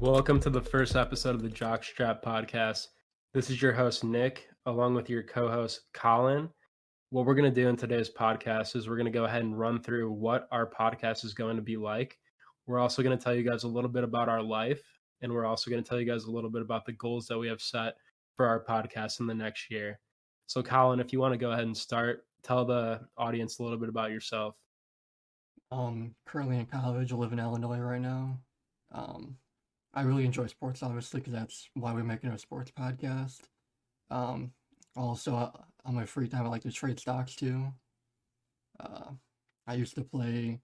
Welcome to the first episode of the Jock Strapped podcast. This is your host, Nick, along with your co host, Colin. What we're going to do in today's podcast is we're going to go ahead and run through what our podcast is going to be like. We're also going to tell you guys a little bit about our life, and we're also going to tell you guys a little bit about the goals that we have set for our podcast in the next year. So, Colin, if you want to go ahead and start, tell the audience a little bit about yourself. Currently in college. I live in Illinois right now. Um, I really enjoy sports, obviously, because that's why we're making a sports podcast. Um, also, on my free time, I like to trade stocks too. Uh, I used to play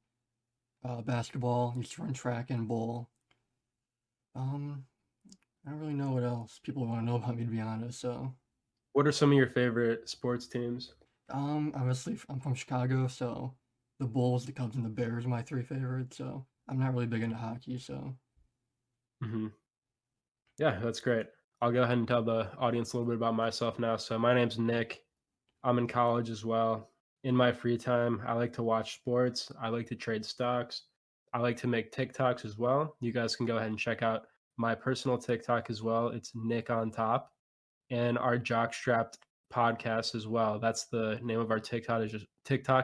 basketball, used to run track and bowl. Um, I don't really know what else people want to know about me, to be honest. So, What are some of your favorite sports teams? obviously, I'm from Chicago, so the Bulls, the Cubs, and the Bears are my three favorites. So, I'm not really big into hockey, so. hmm Yeah, that's great. I'll go ahead and tell the audience a little bit about myself now. So, my name's Nick. I'm in college as well. In my free time, I like to watch sports. I like to trade stocks. I like to make TikToks as well. You guys can go ahead and check out my personal TikTok as well. It's Nick on top, and our Jock Strapped podcast as well. That's the name of our TikTok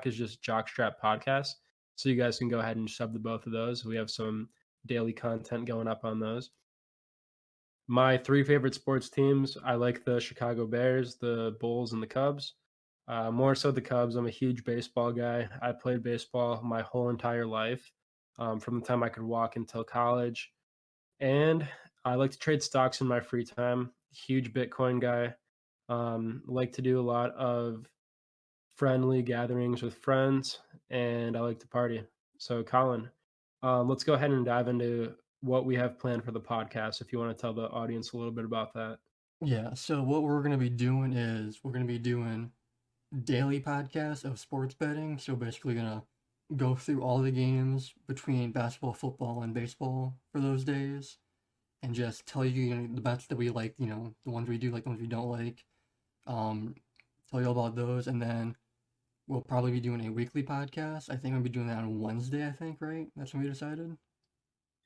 is just Jock Strapped podcast. So you guys can go ahead and sub to both of those. We have some daily content going up on those. My three favorite sports teams, I like the Chicago Bears, the Bulls, and the Cubs. More so the Cubs. I'm a huge baseball guy. I played baseball my whole entire life, from the time I could walk until college. And I like to trade stocks in my free time. Huge Bitcoin guy. Like to do a lot of friendly gatherings with friends, and I like to party. So, Colin, let's go ahead and dive into what we have planned for the podcast. If you want to tell the audience a little bit about that. Yeah, so what we're going to be doing is we're going to be doing daily podcasts of sports betting. So basically going to go through all the games between basketball, football, and baseball for those days and just tell you, the bets that we like, the ones we do like, the ones we don't like. Um, Tell you all about those. And then we'll probably be doing a weekly podcast. I think I'll be doing that on Wednesday, I think, right? That's when we decided.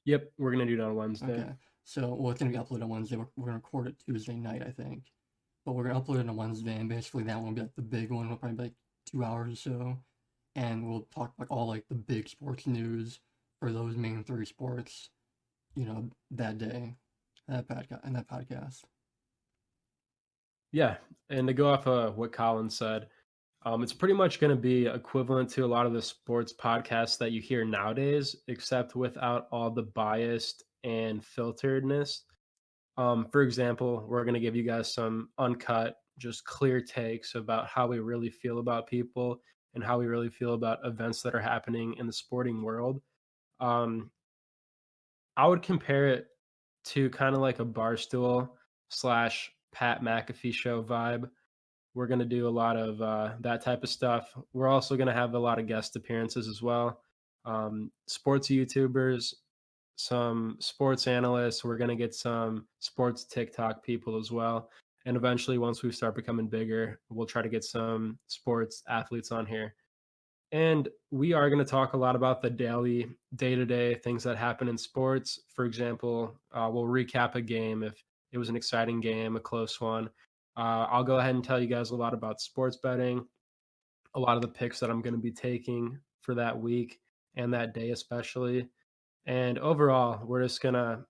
Yep, we're gonna do it on Wednesday. Okay. So, well, it's going to be uploaded on Wednesday. We're going to record it Tuesday night, I think. But we're gonna upload it on Wednesday, and basically that one will be like the big one. Will probably be like 2 hours or so, and we'll talk like all like the big sports news for those main three sports, that day, that podcast. Yeah, and to go off of what Colin said, it's pretty much going to be equivalent to a lot of the sports podcasts that you hear nowadays, except without all the biased and filteredness. For example, we're going to give you guys some uncut, just clear takes about how we really feel about people and how we really feel about events that are happening in the sporting world. Um, I would compare it to kind of like a Barstool slash Pat McAfee show vibe. We're going to do a lot of that type of stuff. We're also going to have a lot of guest appearances as well. Sports YouTubers, some sports analysts. We're going to get some sports TikTok people as well. And eventually, once we start becoming bigger, we'll try to get some sports athletes on here. And we are going to talk a lot about the daily, day to day things that happen in sports. For example, we'll recap a game if it was an exciting game, a close one. I'll go ahead and tell you guys a lot about sports betting, a lot of the picks that I'm going to be taking for that week and that day, especially. And overall, we're just going to,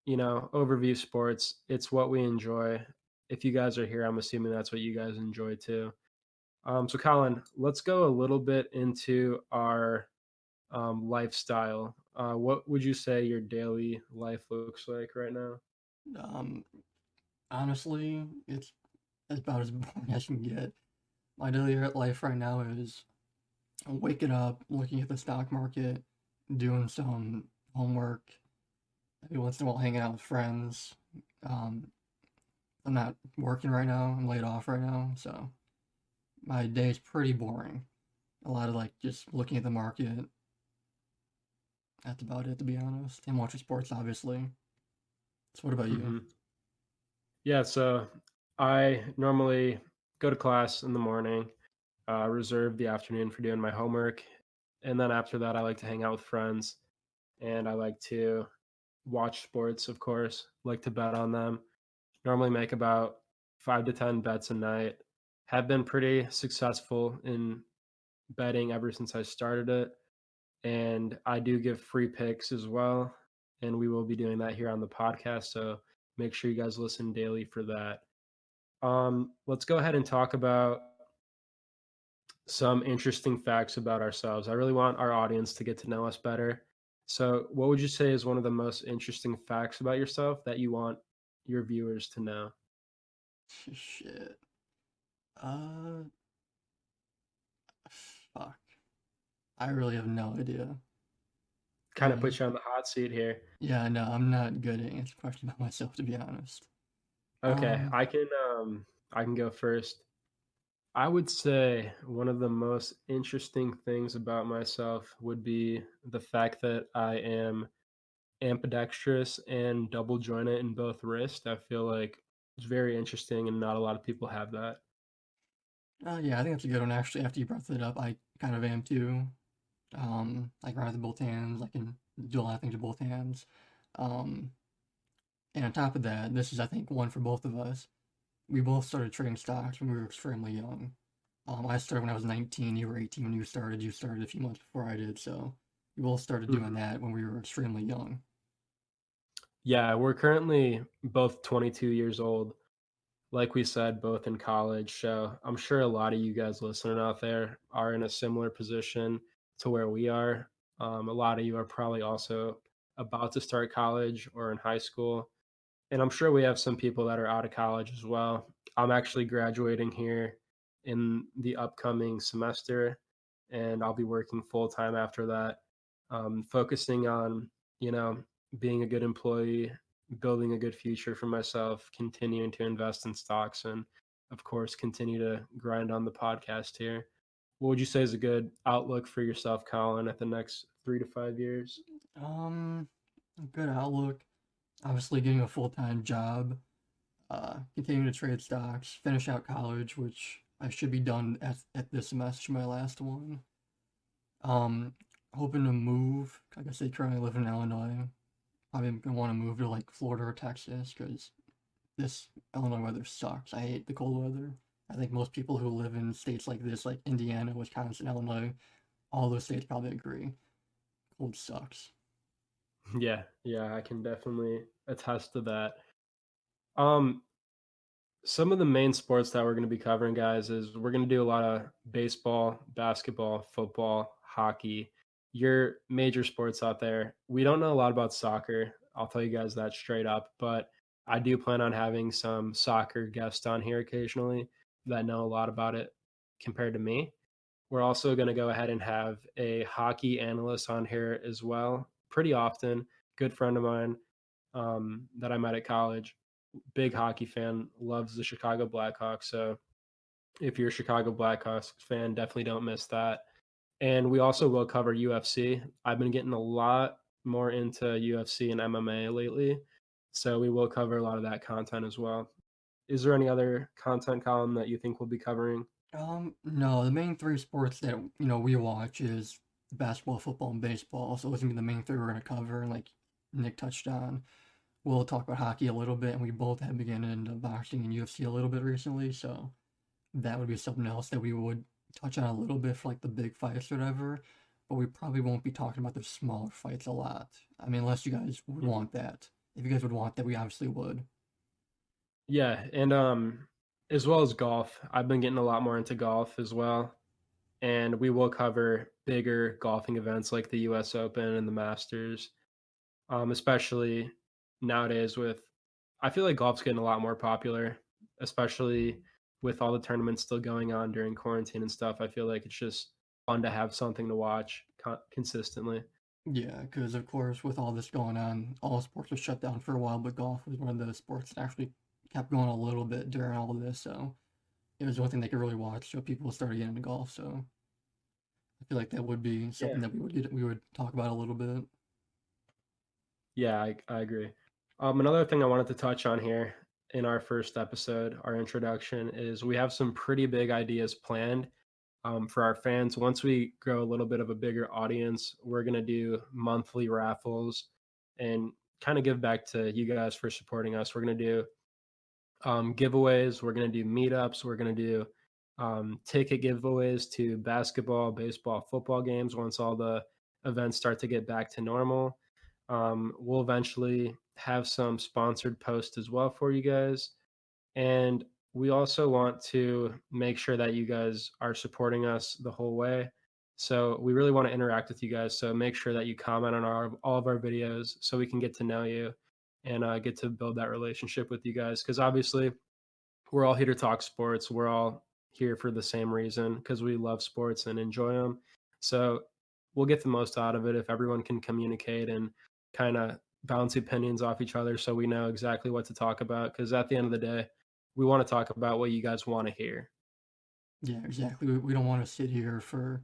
overview sports. It's what we enjoy. If you guys are here, I'm assuming that's what you guys enjoy too. So, Colin, let's go a little bit into our lifestyle. What would you say your daily life looks like right now? Um, Honestly, it's about as boring as you can get. My daily life right now is waking up, looking at the stock market, doing some homework, every once in a while hanging out with friends. Um, I'm not working right now. I'm laid off right now, so my day is pretty boring. A lot of like just looking at the market. That's about it, to be honest. And watching sports, obviously. So, what about you? hmm Yeah, so I normally go to class in the morning, reserve the afternoon for doing my homework, and then after that, I like to hang out with friends, and I like to watch sports, of course, like to bet on them. Normally make about 5 to 10 bets a night. Have been pretty successful in betting ever since I started it, and I do give free picks as well, and we will be doing that here on the podcast, so make sure you guys listen daily for that. Let's go ahead and talk about some interesting facts about ourselves. I really want our audience to get to know us better. So, what would you say is one of the most interesting facts about yourself that you want your viewers to know? Shit. Uh, fuck. I really have no idea. Kind of Uh, put you on the hot seat here. yeah, no, I'm not good at answering questions about myself, to be honest. Okay, Um, I can go first. I would say one of the most interesting things about myself would be the fact that I am ambidextrous and double jointed in both wrists. I feel like it's very interesting and not a lot of people have that. yeah, I think that's a good one. Actually, after you brought that up, I kind of am too. I can write with both hands. I can do a lot of things with both hands. Um, and on top of that, this is, I think, one for both of us. We both started trading stocks when we were extremely young. I started when I was 19. You were 18 when you started. You started a few months before I did. So we both started doing Mhm. that when we were extremely young. Yeah, we're currently both 22 years old. Like we said, both in college. So I'm sure a lot of you guys listening out there are in a similar position to where we are. A lot of you are probably also about to start college or in high school. And I'm sure we have some people that are out of college as well. I'm actually graduating here in the upcoming semester, and I'll be working full time after that, focusing on, you know, being a good employee, building a good future for myself, continuing to invest in stocks, and of course, continue to grind on the podcast here. What would you say is a good outlook for yourself, Colin, at the next 3 to 5 years? Um, Good outlook. Obviously, getting a full time job. Continuing to trade stocks. Finish out college, which I should be done at this semester, my last one. Um, Hoping to move. Like I said, currently live in Illinois. Probably gonna want to move to like Florida or Texas because this Illinois weather sucks. I hate the cold weather. I think most people who live in states like this, like Indiana, Wisconsin, Illinois, all those states probably agree. Cold sucks. Yeah, yeah, I can definitely attest to that. Um, some of the main sports that we're going to be covering, guys, is we're going to do a lot of baseball, basketball, football, hockey, your major sports out there. We don't know a lot about soccer. I'll tell you guys that straight up, but I do plan on having some soccer guests on here occasionally that know a lot about it compared to me. We're also going to go ahead and have a hockey analyst on here as well, pretty often. Good friend of mine that I met at college, big hockey fan, loves the Chicago Blackhawks. So if you're a Chicago Blackhawks fan, definitely don't miss that. And we also will cover UFC. I've been getting a lot more into UFC and MMA lately. So we will cover a lot of that content as well. Is there any other content column that you think we'll be covering? No, the main three sports that we watch is basketball, football, and baseball. So those are gonna be the main three we're gonna cover. And like Nick touched on, we'll talk about hockey a little bit, and we both have been getting into boxing and UFC a little bit recently. So that would be something else that we would touch on a little bit for like the big fights or whatever. But we probably won't be talking about the smaller fights a lot. I mean, unless you guys would Mhm. want that. If you guys would want that, we obviously would. Yeah, and as well as golf. I've been getting a lot more into golf as well. And we will cover bigger golfing events like the US Open and the Masters, especially nowadays with I feel like golf's getting a lot more popular, especially with all the tournaments still going on during quarantine and stuff. I feel like it's just fun to have something to watch consistently. Yeah, because of course, with all this going on, all sports were shut down for a while, but golf was one of the sports that actually kept going a little bit during all of this. So it was one thing they could really watch. So people started getting into golf. So I feel like that would be Yeah. something that we would talk about a little bit. Yeah, I agree. Another thing I wanted to touch on here in our first episode, our introduction, is we have some pretty big ideas planned for our fans. Once we grow a little bit of a bigger audience, we're going to do monthly raffles and kind of give back to you guys for supporting us. We're gonna do giveaways. We're gonna do meetups. We're gonna do ticket giveaways to basketball, baseball, football games once all the events start to get back to normal. We'll eventually have some sponsored posts as well for you guys. And we also want to make sure that you guys are supporting us the whole way. So we really want to interact with you guys. So make sure that you comment on all of our videos so we can get to know you and get to build that relationship with you guys. Because obviously, we're all here to talk sports. We're all here for the same reason because we love sports and enjoy them. So we'll get the most out of it if everyone can communicate and kind of bounce opinions off each other so we know exactly what to talk about. Because at the end of the day, we want to talk about what you guys want to hear. Yeah, exactly. We don't want to sit here for,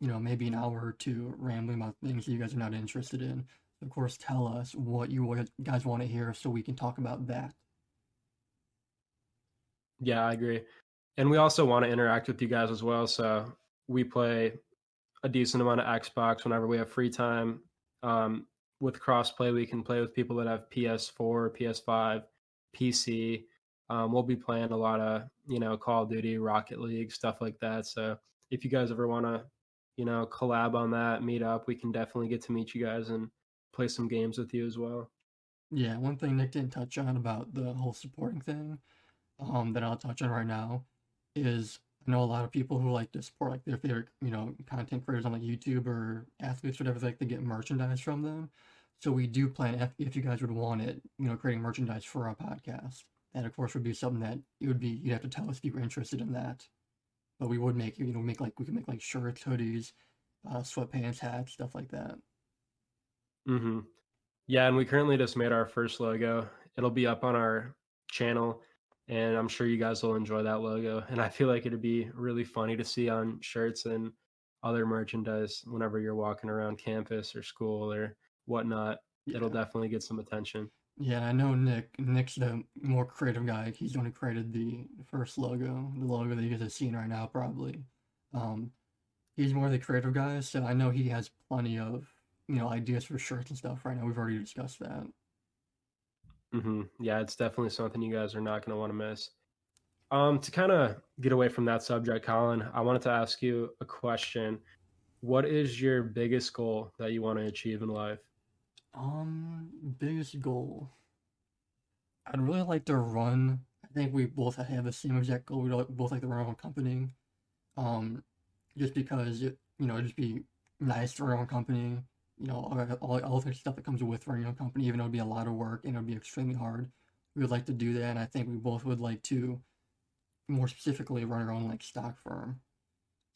maybe an hour or two rambling about things that you guys are not interested in. Of course, tell us what you guys want to hear so we can talk about that. Yeah, I agree. And we also want to interact with you guys as well. So we play a decent amount of Xbox whenever we have free time. Um, with crossplay, we can play with people that have PS4, PS5, PC. We'll be playing a lot of Call of Duty, Rocket League, stuff like that. So if you guys ever want to collab on that, meet up, we can definitely get to meet you guys and play some games with you as well. Yeah, one thing Nick didn't touch on about the whole supporting thing, that I'll touch on right now is I know a lot of people who like to support like their favorite, content creators on like YouTube or athletes, whatever, they like to get merchandise from them. So we do plan if you guys would want it, creating merchandise for our podcast. That of course would be something that you'd have to tell us if you were interested in that. But we would make we could make like shirts, hoodies, sweatpants, hats, stuff like that. Hmm. Yeah, and we currently just made our first logo. It'll be up on our channel, and I'm sure you guys will enjoy that logo. And I feel like it'd be really funny to see on shirts and other merchandise whenever you're walking around campus or school or whatnot. It'll Yeah. definitely get some attention. Yeah, I know Nick. Nick's the more creative guy. He's the one who created the first logo, the logo that you guys are seeing right now, probably. Um, he's more the creative guy, so I know he has plenty of, ideas for shirts and stuff right now. We've already discussed that. Yeah, it's definitely something you guys are not going to want to miss. To kind of get away from that subject, Colin, I wanted to ask you a question. What is your biggest goal that you want to achieve in life? Biggest goal. I'd really like to run. I think we both have the same exact goal. Both like to run our own company. Um, just because it'd just be nice to run our own company. All the stuff that comes with running your own company, even though it'd be a lot of work and it'd be extremely hard. We would like to do that, and I think we both would like to more specifically run our own like stock firm.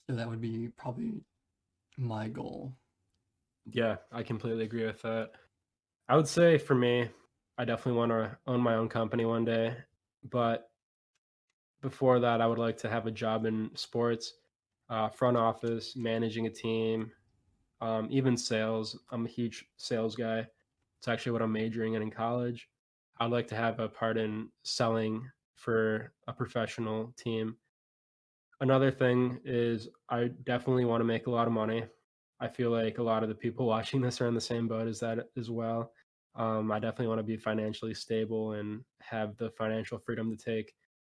So that would be probably my goal. Yeah, I completely agree with that. I would say for me, I definitely want to own my own company one day. But before that, I would like to have a job in sports, front office, managing a team, even sales. I'm a huge sales guy. It's actually what I'm majoring in college. I'd like to have a part in selling for a professional team. Another thing is I definitely want to make a lot of money. I feel like a lot of the people watching this are in the same boat as that as well. I definitely want to be financially stable and have the financial freedom to take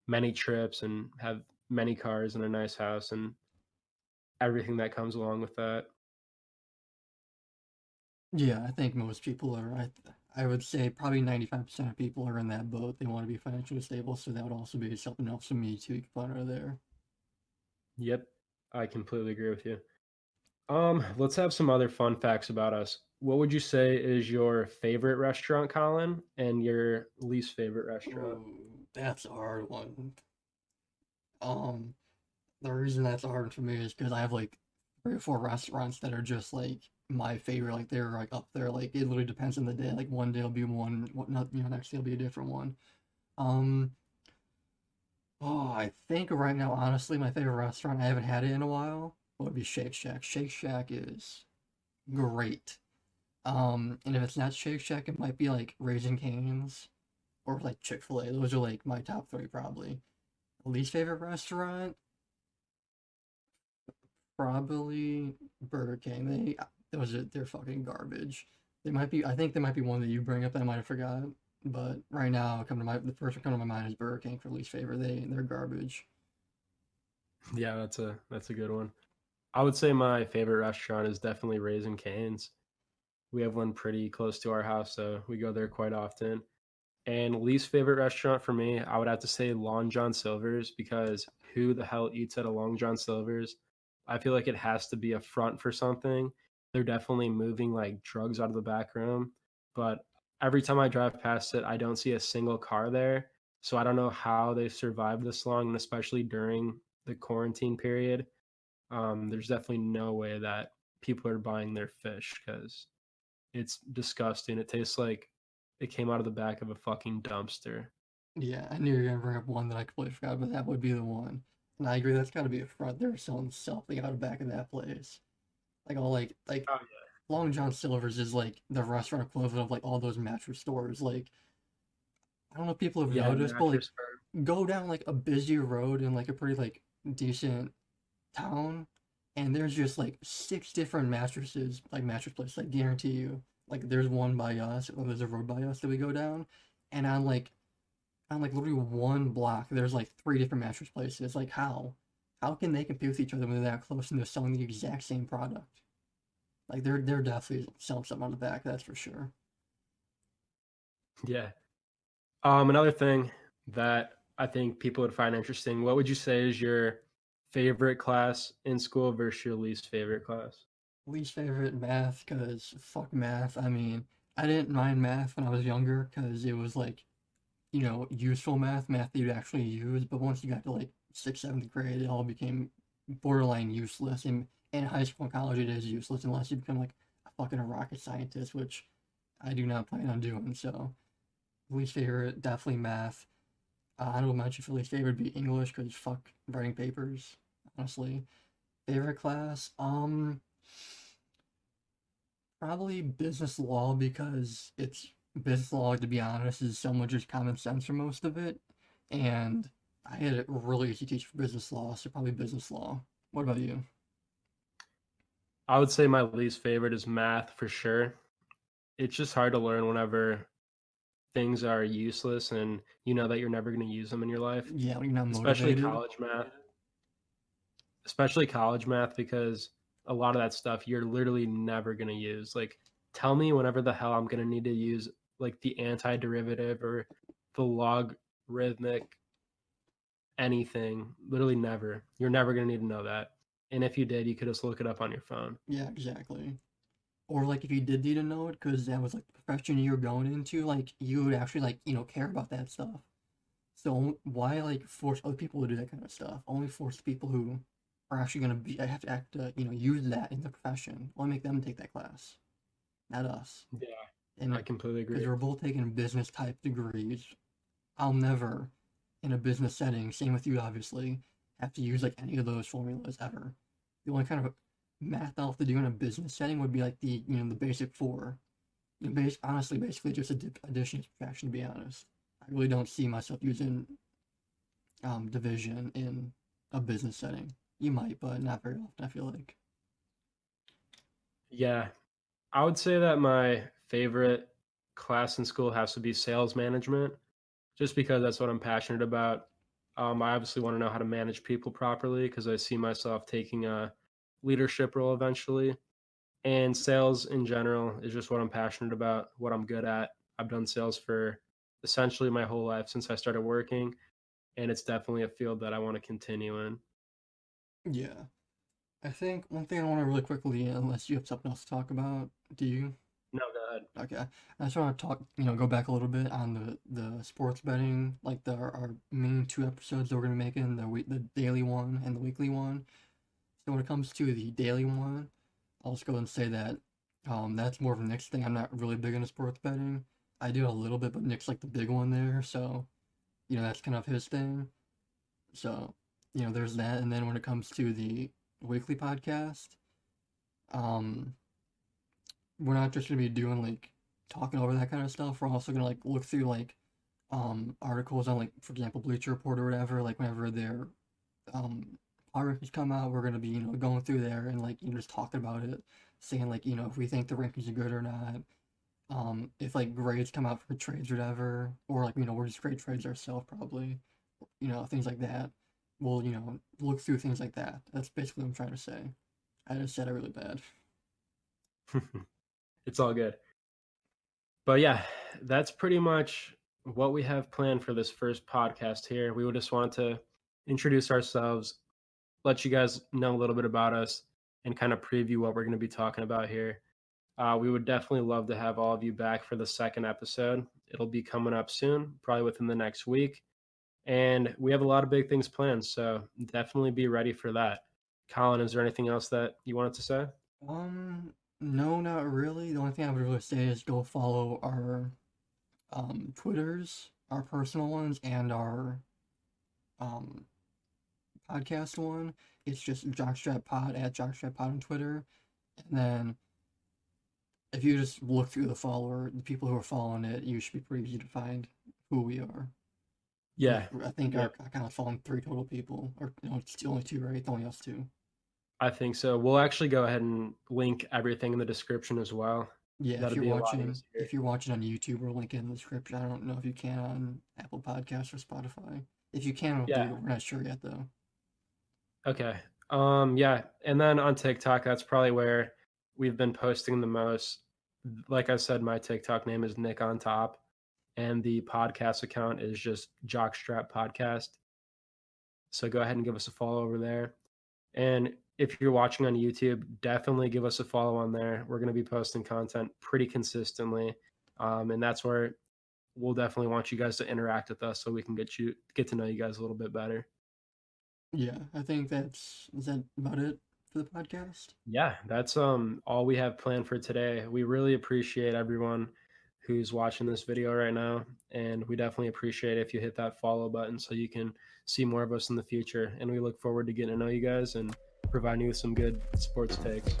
many trips and have many cars and a nice house and everything that comes along with that. Yeah, I think most people are. I would say probably 95% of people are in that boat. They want to be financially stable, so that would also be something else for me to keep out of there. Yep, I completely agree with you. Let's have some other fun facts about us. What would you say is your favorite restaurant, Colin, and your least favorite restaurant? Oh, that's a hard one. Um, the reason that's hard for me is because I have like 3 or 4 restaurants that are just like my favorite. Like they're like up there. Like it literally depends on the day. Like one day will be one, what not, next day will be a different one. Um, oh, I think right now, honestly, my favorite restaurant, I haven't had it in a while, would be Shake Shack. Shake Shack is great. And if it's not Shake Shack, it might be like Raising Cane's or like Chick-fil-A. Those are like my top three probably. Least favorite restaurant, probably Burger King. They're fucking garbage. There might be, I think there might be one that you bring up that I might have forgot. But right now, the first one coming to my mind is Burger King for least favorite. They're garbage. Yeah, that's a good one. I would say my favorite restaurant is definitely Raising Cane's. We have one pretty close to our house, so we go there quite often. And least favorite restaurant for me, I would have to say Long John Silver's because who the hell eats at a Long John Silver's? I feel like it has to be a front for something. They're definitely moving like drugs out of the back room, but every time I drive past it, I don't see a single car there. So I don't know how they survived this long, and especially during the quarantine period. There's definitely no way that people are buying their fish because it's disgusting. It tastes like it came out of the back of a fucking dumpster. Yeah, I knew you were gonna bring up one that I completely forgot, but that would be the one. And I agree, that's got to be a front. They're selling something out of the back of that place. Like all like Oh, Long John Silver's is like the restaurant equivalent of like all those mattress stores. Like I don't know if people have yeah, noticed, but like Mattress Firm. go down like a busy road in like a pretty like decent town, and there's just like six different mattresses, like mattress places. I guarantee you. Like there's one by us, or there's a road by us that we go down, and on like literally one block, there's like three different mattress places. Like how? How can they compete with each other when they're that close and they're selling the exact same product? Like they're definitely selling something on the back, that's for sure. Yeah. Another thing that I think people would find interesting. What would you say is your favorite class in school versus your least favorite class? Least favorite math, cause fuck math. I mean, I didn't mind math when I was younger, cause it was like useful math that you'd actually use. But once you got to like sixth, seventh grade, it all became borderline useless. And in high school and college, it is useless unless you become like a fucking rocket scientist, which I do not plan on doing. So, least favorite, definitely math. Honorable mention for least favorite would be English, because fuck writing papers, honestly. Favorite class, probably business law, because it's business law, to be honest, is so much just common sense for most of it. And I had a really easy teacher for business law, so probably business law. What about you? I would say my least favorite is math for sure. It's just hard to learn whenever things are useless and you know that you're never going to use them in your life, Yeah, when you're not especially motivated. college math. Especially college math because a lot of that stuff you're literally never going to use. Like, tell me whenever the hell I'm going to need to use like the antiderivative or the logarithmic anything. Literally never. You're never going to need to know that. And if you did, you could just look it up on your phone. Yeah, exactly. Or like if you did need to know it, because that was like the profession you were going into, like you would actually like care about that stuff. So why like force other people to do that kind of stuff? Only force the people who are actually gonna be have to act use that in the profession. Only make them take that class, not us. Yeah, I And completely because agree. we're both taking business type degrees, I'll never, in a business setting, same with you obviously, have to use like any of those formulas ever. The only kind of math I'll have to do in a business setting would be like the basic four. Honestly, basically just addition and subtraction, to be honest. I really don't see myself using division in a business setting. You might, but not very often, I feel like. Yeah, I would say that my favorite class in school has to be sales management, just because that's what I'm passionate about. I obviously want to know how to manage people properly because I see myself taking a leadership role eventually. And sales in general is just what I'm passionate about, what I'm good at. I've done sales for essentially my whole life since I started working, and it's definitely a field that I want to continue in. Yeah. I think one thing I want to really quickly, unless you have something else to talk about, do you? No, go ahead. Okay. I just want to talk, go back a little bit on the sports betting, like our main two episodes that we're gonna be making, the daily one and the weekly one. So when it comes to the daily one, I'll just go and say that that's more of a Nick's thing. I'm not really big into sports betting. I do a little bit, but Nick's like the big one there, so that's kind of his thing. So there's that. And then when it comes to the weekly podcast, um, we're not just gonna be doing like talking over that kind of stuff. We're also gonna like look through like articles on, like, for example, Bleacher Report or whatever. Like whenever their power rankings come out, we're gonna be going through there and like just talking about it, saying like if we think the rankings are good or not. If like grades come out for trades or whatever, or like we're just grade trades ourselves probably, things like that. We'll look through things like that. That's basically what I'm trying to say. I just said it really bad. It's all good. But yeah, that's pretty much what we have planned for this first podcast here. We would just want to introduce ourselves, let you guys know a little bit about us, and kind of preview what we're going to be talking about here. We would definitely love to have all of you back for the second episode. It'll be coming up soon, probably within the next week. And we have a lot of big things planned, so definitely be ready for that. Colin, is there anything else that you wanted to say? No, not really. The only thing I would really say is go follow our Twitters, our personal ones, and our um podcast one. It's just Jockstrap Pod at Jockstrap Pod on Twitter. And then if you just look through the people who are following it, you should be pretty easy to find who we are. Because Yeah. I think our Yep. account is following three total people, or it's only two, right? It's only us two. I think so. We'll actually go ahead and link everything in the description as well. Yeah, That'll be a lot easier. if you're watching on YouTube, we'll link it in the description. I don't know if you can on Apple Podcasts or Spotify. If you can, we'll do Yeah. it. We're not sure yet though. Okay. Yeah. And then on TikTok, that's probably where we've been posting the most. Like I said, my TikTok name is Nick on Top, and the podcast account is just Jockstrap Podcast. So go ahead and give us a follow over there. And if you're watching on YouTube, definitely give us a follow on there. We're going to be posting content pretty consistently. And that's where we'll definitely want you guys to interact with us so we can get to know you guys a little bit better. Yeah, I think is that about it for the podcast? Yeah, that's all we have planned for today. We really appreciate everyone who's watching this video right now, and we definitely appreciate if you hit that follow button so you can see more of us in the future. And we look forward to getting to know you guys and providing you with some good sports takes.